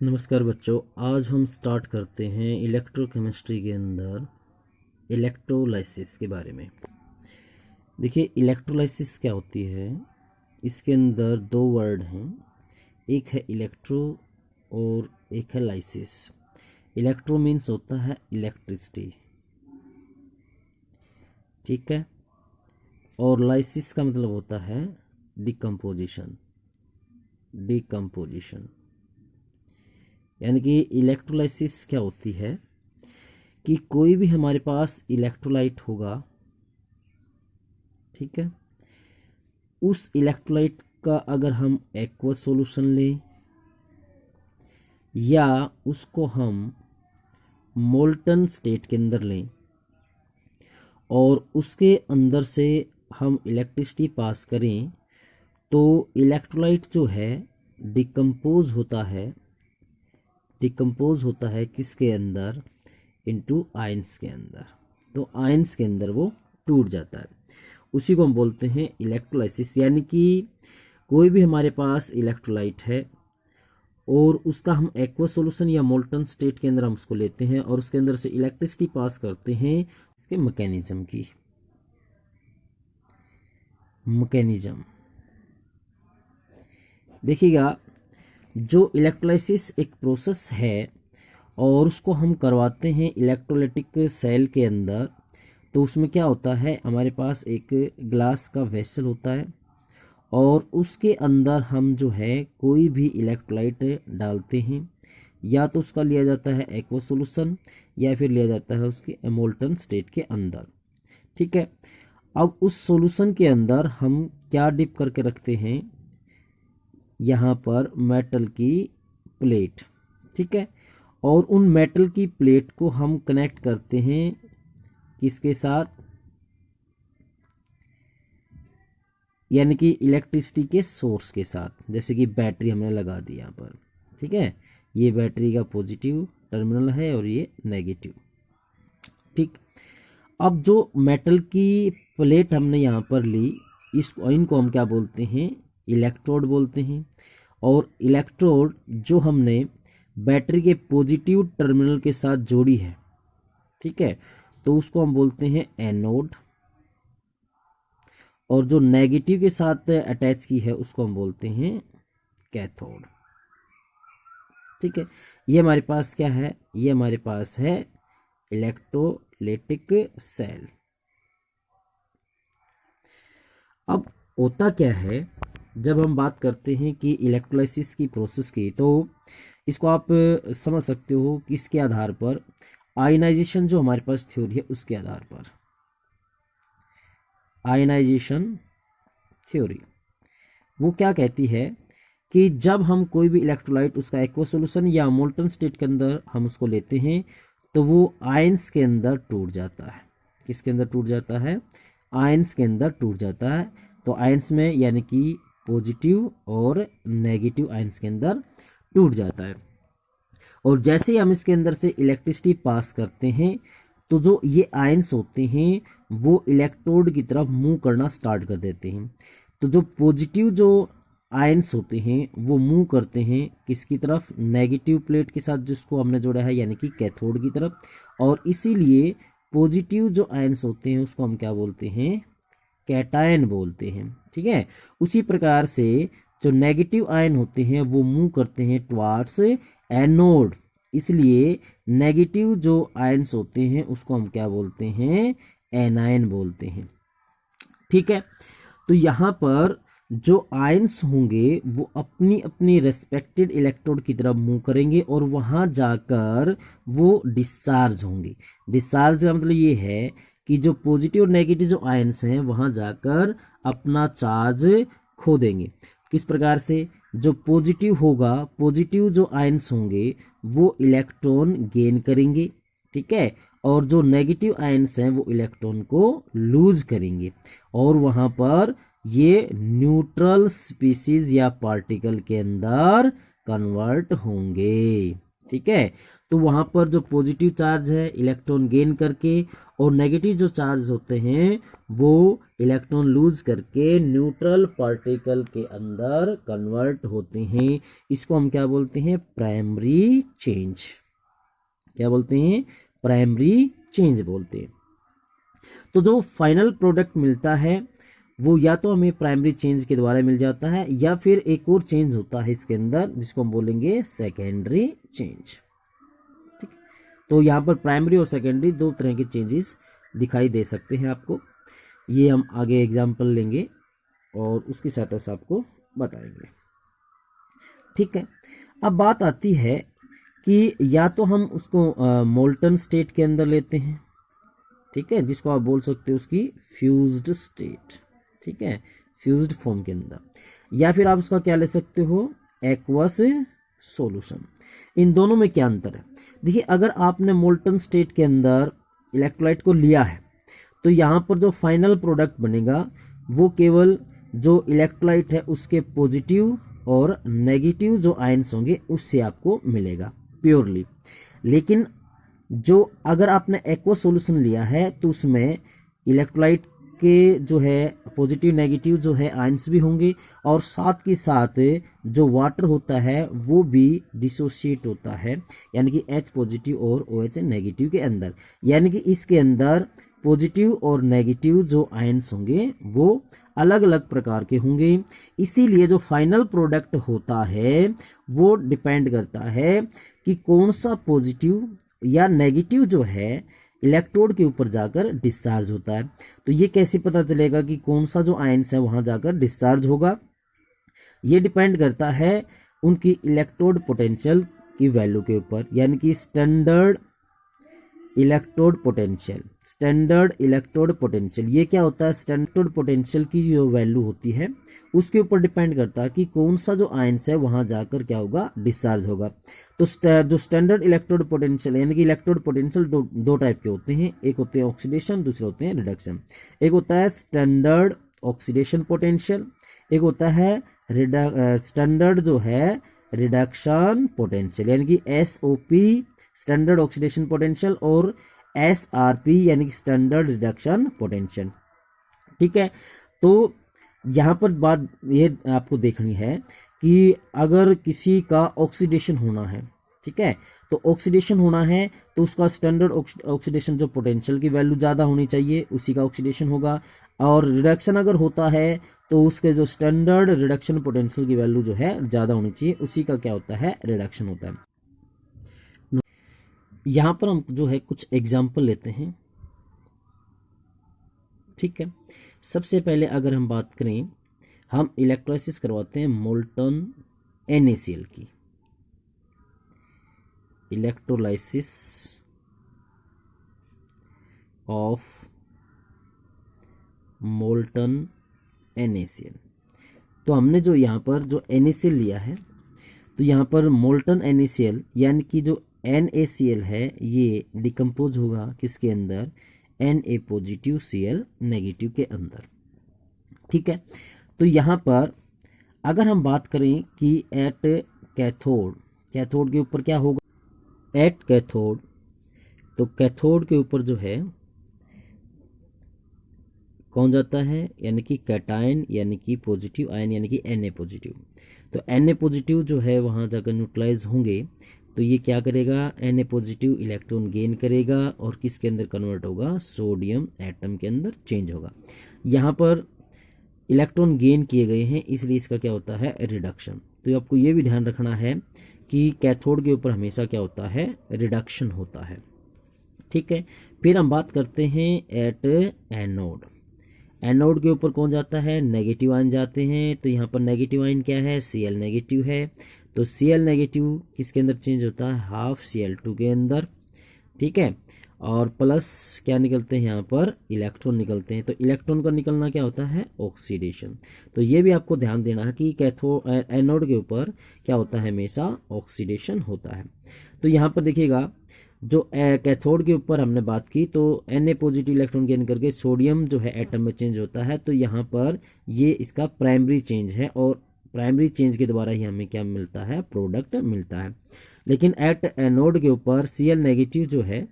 नमस्कार बच्चों, आज हम स्टार्ट करते हैं इलेक्ट्रोकेमिस्ट्री के अंदर इलेक्ट्रोलाइसिस के बारे में। देखिए, इलेक्ट्रोलाइसिस क्या होती है। इसके अंदर दो वर्ड हैं, एक है इलेक्ट्रो और एक है लाइसिस। इलेक्ट्रो मीन्स होता है इलेक्ट्रिसिटी, ठीक है, और लाइसिस का मतलब होता है डिकम्पोजिशन। डिकम्पोजिशन यानी कि इलेक्ट्रोलाइसिस क्या होती है कि कोई भी हमारे पास इलेक्ट्रोलाइट होगा, ठीक है, उस इलेक्ट्रोलाइट का अगर हम एक्वस सॉल्यूशन लें या उसको हम मोल्टन स्टेट के अंदर लें और उसके अंदर से हम इलेक्ट्रिसिटी पास करें, तो इलेक्ट्रोलाइट जो है डिकम्पोज होता है। डिकम्पोज होता है किसके अंदर? इनटू आयंस के अंदर। तो आयंस के अंदर वो टूट जाता है। उसी को हम बोलते हैं इलेक्ट्रोलाइसिस। यानी कि कोई भी हमारे पास इलेक्ट्रोलाइट है और उसका हम एक्वस सॉल्यूशन या मोल्टन स्टेट के अंदर हम उसको लेते हैं और उसके अंदर से इलेक्ट्रिसिटी पास करते हैं। इसके मैकेनिज्म देखिएगा। जो इलेक्ट्रोलाइसिस एक प्रोसेस है और उसको हम करवाते हैं इलेक्ट्रोलाइटिक सेल के अंदर, तो उसमें क्या होता है, हमारे पास एक ग्लास का वेसल होता है और उसके अंदर हम जो है कोई भी इलेक्ट्रोलाइट डालते हैं। या तो उसका लिया जाता है एक्वस सॉल्यूशन या फिर लिया जाता है उसके मोल्टन स्टेट के अंदर, ठीक है। अब उस सॉल्यूशन के अंदर हम क्या डिप करके रखते हैं, यहाँ पर मेटल की प्लेट, ठीक है, और उन मेटल की प्लेट को हम कनेक्ट करते हैं किसके साथ, यानी कि इलेक्ट्रिसिटी के सोर्स के साथ। जैसे कि बैटरी हमने लगा दी यहाँ पर, ठीक है, ये बैटरी का पॉजिटिव टर्मिनल है और ये नेगेटिव, ठीक। अब जो मेटल की प्लेट हमने यहाँ पर ली, इनको हम क्या बोलते हैं, इलेक्ट्रोड बोलते हैं। और इलेक्ट्रोड जो हमने बैटरी के पॉजिटिव टर्मिनल के साथ जोड़ी है, ठीक है, तो उसको हम बोलते हैं एनोड। और जो नेगेटिव के साथ अटैच की है उसको हम बोलते हैं कैथोड, ठीक है। ये हमारे पास क्या है, ये हमारे पास है इलेक्ट्रोलाइटिक सेल। अब होता क्या है, जब हम बात करते हैं कि इलेक्ट्रोलाइसिस की प्रोसेस की, तो इसको आप समझ सकते हो किसके आधार पर, आयनाइजेशन जो हमारे पास थ्योरी है उसके आधार पर। आयनाइजेशन थ्योरी वो क्या कहती है कि जब हम कोई भी इलेक्ट्रोलाइट उसका एक्वस सॉल्यूशन या मोल्टन स्टेट के अंदर हम उसको लेते हैं, तो वो आयंस के अंदर टूट जाता है। किसके अंदर टूट जाता है? आयंस के अंदर टूट जाता है। तो आयंस में यानी कि पॉजिटिव और नेगेटिव आयंस के अंदर टूट जाता है। और जैसे ही हम इसके अंदर से इलेक्ट्रिसिटी पास करते हैं, तो जो ये आयंस होते हैं वो इलेक्ट्रोड की तरफ मूव करना स्टार्ट कर देते हैं। तो जो पॉजिटिव जो आयंस होते हैं वो मूव करते हैं किसकी तरफ? नेगेटिव प्लेट के साथ जिसको हमने जोड़ा है, यानी कि कैथोड की तरफ। और इसीलिए पॉजिटिव जो आयंस होते हैं उसको हम क्या बोलते हैं? कैटायन बोलते हैं, ठीक है। उसी प्रकार से जो नेगेटिव आयन होते हैं वो मूव करते हैं टुवार्ड्स एनोड। इसलिए नेगेटिव जो आयंस होते हैं उसको हम क्या बोलते हैं? एनायन बोलते हैं, ठीक है। तो यहाँ पर जो आयंस होंगे वो अपनी अपनी रेस्पेक्टेड इलेक्ट्रोड की तरफ मूव करेंगे और वहां जाकर वो डिस्चार्ज होंगे। डिस्चार्ज का मतलब ये है कि जो पॉजिटिव और नेगेटिव जो आयंस हैं वहां जाकर अपना चार्ज खो देंगे। किस प्रकार से? जो पॉजिटिव होगा, पॉजिटिव जो आयंस होंगे वो इलेक्ट्रॉन गेन करेंगे, ठीक है, और जो नेगेटिव आयंस हैं वो इलेक्ट्रॉन को लूज करेंगे और वहां पर ये न्यूट्रल स्पीसीज या पार्टिकल के अंदर कन्वर्ट होंगे, ठीक है। तो वहां पर जो पॉजिटिव चार्ज है इलेक्ट्रॉन गेन करके और नेगेटिव जो चार्ज होते हैं वो इलेक्ट्रॉन लूज करके न्यूट्रल पार्टिकल के अंदर कन्वर्ट होते हैं। इसको हम क्या बोलते हैं? Primary change. क्या बोलते हैं? प्राइमरी चेंज बोलते हैं। तो जो फाइनल प्रोडक्ट मिलता है वो या तो हमें प्राइमरी चेंज के द्वारा मिल जाता है या फिर एक और चेंज होता है इसके अंदर जिसको हम बोलेंगे सेकेंडरी चेंज। ठीक, तो यहाँ पर प्राइमरी और सेकेंडरी दो तरह के चेंजेस दिखाई दे सकते हैं आपको। ये हम आगे एग्जाम्पल लेंगे और उसकी सहायता से आपको बताएंगे। ठीक है, अब बात आती है कि या तो हम उसको मोल्टन स्टेट के अंदर लेते हैं, ठीक है, जिसको आप बोल सकते हो उसकी फ्यूज्ड स्टेट, ठीक है, फ्यूज्ड फॉर्म के अंदर, या फिर आप उसका क्या ले सकते हो? Aqueous solution. इन दोनों में क्या अंतर है? देखिए, अगर आपने मोल्टन स्टेट के अंदर इलेक्ट्रोलाइट को लिया है तो यहाँ पर जो फाइनल प्रोडक्ट बनेगा वो केवल जो इलेक्ट्रोलाइट है उसके पॉजिटिव और नेगेटिव जो आयंस होंगे उससे आपको मिलेगा प्योरली। लेकिन जो अगर आपने एक्वस सॉल्यूशन लिया है तो उसमें इलेक्ट्रोलाइट के जो है पॉजिटिव नेगेटिव जो है आयंस भी होंगे और साथ के साथ जो वाटर होता है वो भी डिसोशिएट होता है, यानी कि H पॉजिटिव और OH नेगेटिव के अंदर, यानी कि इसके अंदर पॉजिटिव और नेगेटिव जो आयंस होंगे वो अलग अलग प्रकार के होंगे। इसीलिए जो फाइनल प्रोडक्ट होता है वो डिपेंड करता है कि कौन सा पॉजिटिव या नेगेटिव जो है इलेक्ट्रोड के ऊपर जाकर डिस्चार्ज होता है। तो ये कैसे पता चलेगा कि कौन सा जो आयंस है वहां जाकर डिस्चार्ज होगा? ये डिपेंड करता है उनकी इलेक्ट्रोड पोटेंशियल की वैल्यू के ऊपर, यानी कि standard electrode potential. Standard electrode potential ये क्या होता है? स्टैंडर्ड पोटेंशियल की जो वैल्यू होती है उसके ऊपर डिपेंड करता है कि कौन सा जो आयंस है वहां जाकर क्या होगा? डिस्चार्ज होगा। तो जो स्टैंडर्ड इलेक्ट्रोड पोटेंशियल यानी कि इलेक्ट्रोड पोटेंशियल दो टाइप के होते हैं, एक होते हैं ऑक्सीडेशन, दूसरे होते हैं रिडक्शन। एक होता है स्टैंडर्ड ऑक्सीडेशन पोटेंशियल, एक होता है स्टैंडर्ड जो है रिडक्शन पोटेंशियल, यानी कि SOP स्टैंडर्ड ऑक्सीडेशन पोटेंशियल और SRP यानी कि स्टैंडर्ड रिडक्शन पोटेंशियल। ठीक है, तो यहाँ पर बात ये आपको देखनी है कि अगर किसी का ऑक्सीडेशन होना है, ठीक है, तो ऑक्सीडेशन होना है तो उसका स्टैंडर्ड ऑक्सीडेशन जो पोटेंशियल की वैल्यू ज़्यादा होनी चाहिए उसी का ऑक्सीडेशन होगा, और रिडक्शन अगर होता है तो उसके जो स्टैंडर्ड रिडक्शन पोटेंशियल की वैल्यू जो है ज़्यादा होनी चाहिए, उसी का क्या होता है? रिडक्शन होता है। यहाँ पर हम जो है कुछ एग्जाम्पल लेते हैं। ठीक है, सबसे पहले अगर हम बात करें, हम इलेक्ट्रोलाइसिस करवाते हैं मोल्टन NaCl की। Electrolysis of molten NaCl। तो हमने जो यहाँ पर जो NaCl लिया है तो यहाँ पर मोल्टन NaCl यानी कि जो NaCl है ये डिकम्पोज होगा किसके अंदर? Na पॉजिटिव Cl नेगेटिव के अंदर। ठीक है, तो यहाँ पर अगर हम बात करें कि एट कैथोड, कैथोड के ऊपर क्या होगा? एट कैथोड, तो कैथोड के ऊपर जो है कौन जाता है? यानी कि कैटायन यानी कि पॉजिटिव आयन यानी कि Na पॉजिटिव। तो Na पॉजिटिव जो है वहाँ जाकर न्यूट्रलाइज होंगे तो ये क्या करेगा? Na पॉजिटिव इलेक्ट्रॉन गेन करेगा और किसके अंदर कन्वर्ट होगा? सोडियम एटम के अंदर चेंज होगा। यहाँ पर इलेक्ट्रॉन गेन किए गए हैं इसलिए इसका क्या होता है? रिडक्शन। तो आपको ये भी ध्यान रखना है कि कैथोड के ऊपर हमेशा क्या होता है? रिडक्शन होता है। ठीक है, फिर हम बात करते हैं एट एनोड। एनोड के ऊपर कौन जाता है? नेगेटिव आयन जाते हैं। तो यहाँ पर नेगेटिव आयन क्या है? Cl नेगेटिव है। तो Cl नेगेटिव किसके अंदर चेंज होता है? हाफ Cl2 के अंदर। ठीक है, और प्लस क्या निकलते हैं? यहाँ पर इलेक्ट्रॉन निकलते हैं। तो इलेक्ट्रॉन का निकलना क्या होता है? ऑक्सीडेशन। तो ये भी आपको ध्यान देना है कि एनोड के ऊपर क्या होता है? हमेशा ऑक्सीडेशन होता है। तो यहाँ पर देखिएगा जो कैथोड के ऊपर हमने बात की तो Na पॉजिटिव इलेक्ट्रॉन गेन करके सोडियम जो है एटम में चेंज होता है। तो यहाँ पर ये इसका प्राइमरी चेंज है और प्राइमरी चेंज के द्वारा ही हमें क्या मिलता है? प्रोडक्ट मिलता है। लेकिन एट एनोड के ऊपर Cl नेगेटिव जो है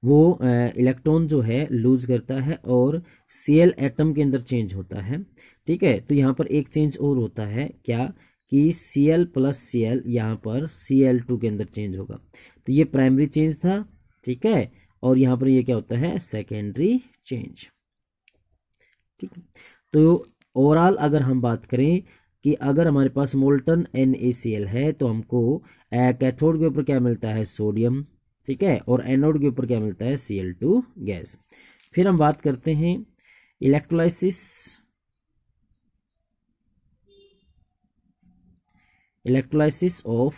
वो इलेक्ट्रॉन जो है लूज करता है और Cl एटम के अंदर चेंज होता है। ठीक है, तो यहाँ पर एक चेंज और होता है क्या कि Cl प्लस Cl यहाँ पर Cl2 के अंदर चेंज होगा। तो ये प्राइमरी चेंज था। ठीक है, और यहाँ पर ये क्या होता है, सेकेंडरी चेंज। ठीक है, तो ओवरऑल अगर हम बात करें कि अगर हमारे पास मोल्टन NaCl है तो हमको कैथोड के ऊपर क्या मिलता है, सोडियम। ठीक है, और एनोड के ऊपर क्या मिलता है, Cl2 गैस। फिर हम बात करते हैं इलेक्ट्रोलाइसिस ऑफ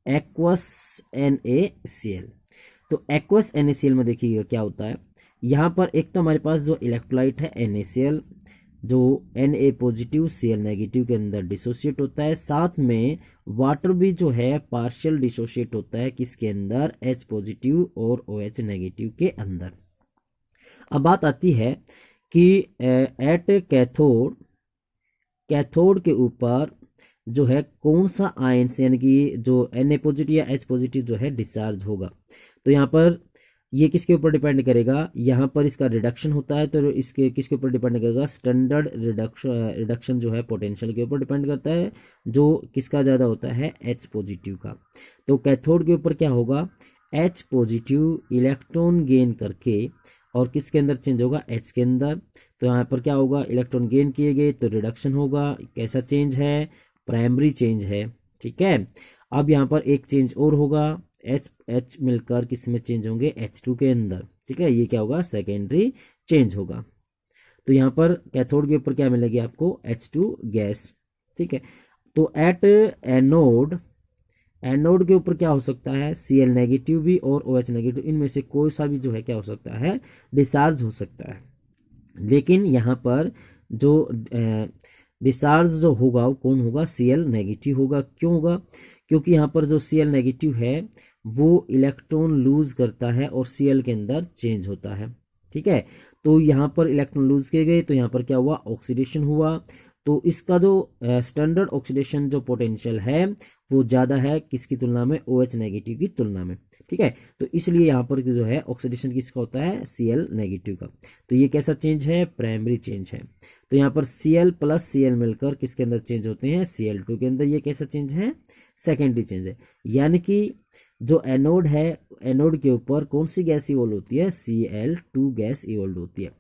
एक्वस NaCl। तो एक्वस NaCl में देखिएगा क्या होता है, यहाँ पर एक तो हमारे पास जो इलेक्ट्रोलाइट है NaCl जो Na पॉजिटिव Cl नेगेटिव के अंदर डिसोसिएट होता है, साथ में वाटर भी जो है पार्शियल डिसोसिएट होता है किसके अंदर, H पॉजिटिव और OH नेगेटिव के अंदर। अब बात आती है कि एट कैथोड के ऊपर जो है कौन सा आयंस यानी कि जो Na पॉजिटिव या H पॉजिटिव जो है डिस्चार्ज होगा। तो यहाँ पर ये किसके ऊपर डिपेंड करेगा, यहाँ पर इसका रिडक्शन होता है तो इसके किसके ऊपर डिपेंड करेगा, स्टैंडर्ड रिडक्शन जो है पोटेंशियल के ऊपर डिपेंड करता है, जो किसका ज़्यादा होता है, H पॉजिटिव का। तो कैथोड के ऊपर क्या होगा, H पॉजिटिव इलेक्ट्रॉन गेन करके और किसके अंदर चेंज होगा, H के अंदर। तो यहाँ पर क्या होगा, इलेक्ट्रॉन गेन किए गए तो रिडक्शन होगा। कैसा चेंज है, प्राइमरी चेंज है। ठीक है, अब यहाँ पर एक चेंज और होगा, H मिलकर किस में चेंज होंगे, H2 के अंदर। ठीक है, ये क्या होगा, सेकेंडरी चेंज होगा। तो यहाँ पर कैथोड के ऊपर क्या मिलेगी आपको, H2 गैस। ठीक है, तो एट एनोड के ऊपर क्या हो सकता है, Cl नेगेटिव भी और OH नेगेटिव, इनमें से कोई सा भी जो है क्या हो सकता है, डिस्चार्ज हो सकता है। लेकिन यहाँ पर जो डिस्चार्ज जो होगा वो कौन होगा, Cl नेगेटिव होगा। क्यों होगा, क्योंकि यहाँ पर जो Cl नेगेटिव है वो इलेक्ट्रॉन लूज करता है और Cl के अंदर चेंज होता है। ठीक है, तो यहाँ पर इलेक्ट्रॉन लूज किए गए तो यहाँ पर क्या हुआ, ऑक्सीडेशन हुआ। तो इसका जो स्टैंडर्ड ऑक्सीडेशन जो पोटेंशियल है वो ज़्यादा है किसकी तुलना में, OH नेगेटिव की तुलना में। ठीक है, तो इसलिए यहाँ पर जो है ऑक्सीडेशन किसका होता है, Cl नेगेटिव का। तो ये कैसा चेंज है, प्राइमरी चेंज है। तो यहाँ पर Cl प्लस Cl मिलकर किसके अंदर चेंज होते हैं, Cl2 के अंदर। ये कैसा चेंज है, सेकेंडरी चेंज है। यानी कि जो एनोड है, एनोड के ऊपर कौन सी गैस इवॉल्व होती है, Cl2 गैस इवॉल्व होती है।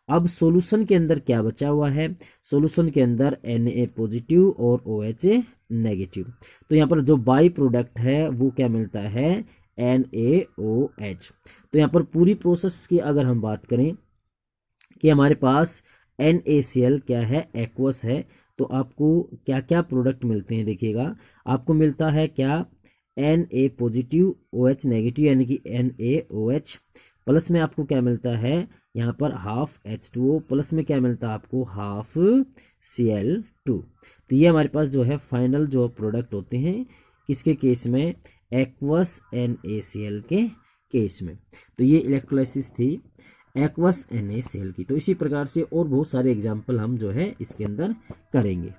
अब सॉल्यूशन के अंदर क्या बचा हुआ है, सॉल्यूशन के अंदर Na पॉजिटिव और OH नेगेटिव। तो यहाँ पर जो बाई प्रोडक्ट है वो क्या मिलता है, NaOH। तो यहाँ पर पूरी प्रोसेस की अगर हम बात करें कि हमारे पास NaCl क्या है, एक्वस है, तो आपको क्या क्या प्रोडक्ट मिलते हैं, देखिएगा आपको मिलता है क्या, Na पॉजिटिव OH नेगेटिव यानी कि NaOH, प्लस में आपको क्या मिलता है, यहाँ पर हाफ H2O, प्लस में क्या मिलता है आपको, हाफ Cl2। तो ये हमारे पास जो है फाइनल जो प्रोडक्ट होते हैं किसके केस में, एक्वस NaCl के केस में। तो ये इलेक्ट्रोलाइसिस थी एक्वस NaCl की। तो इसी प्रकार से और बहुत सारे एग्जाम्पल हम जो है इसके अंदर करेंगे।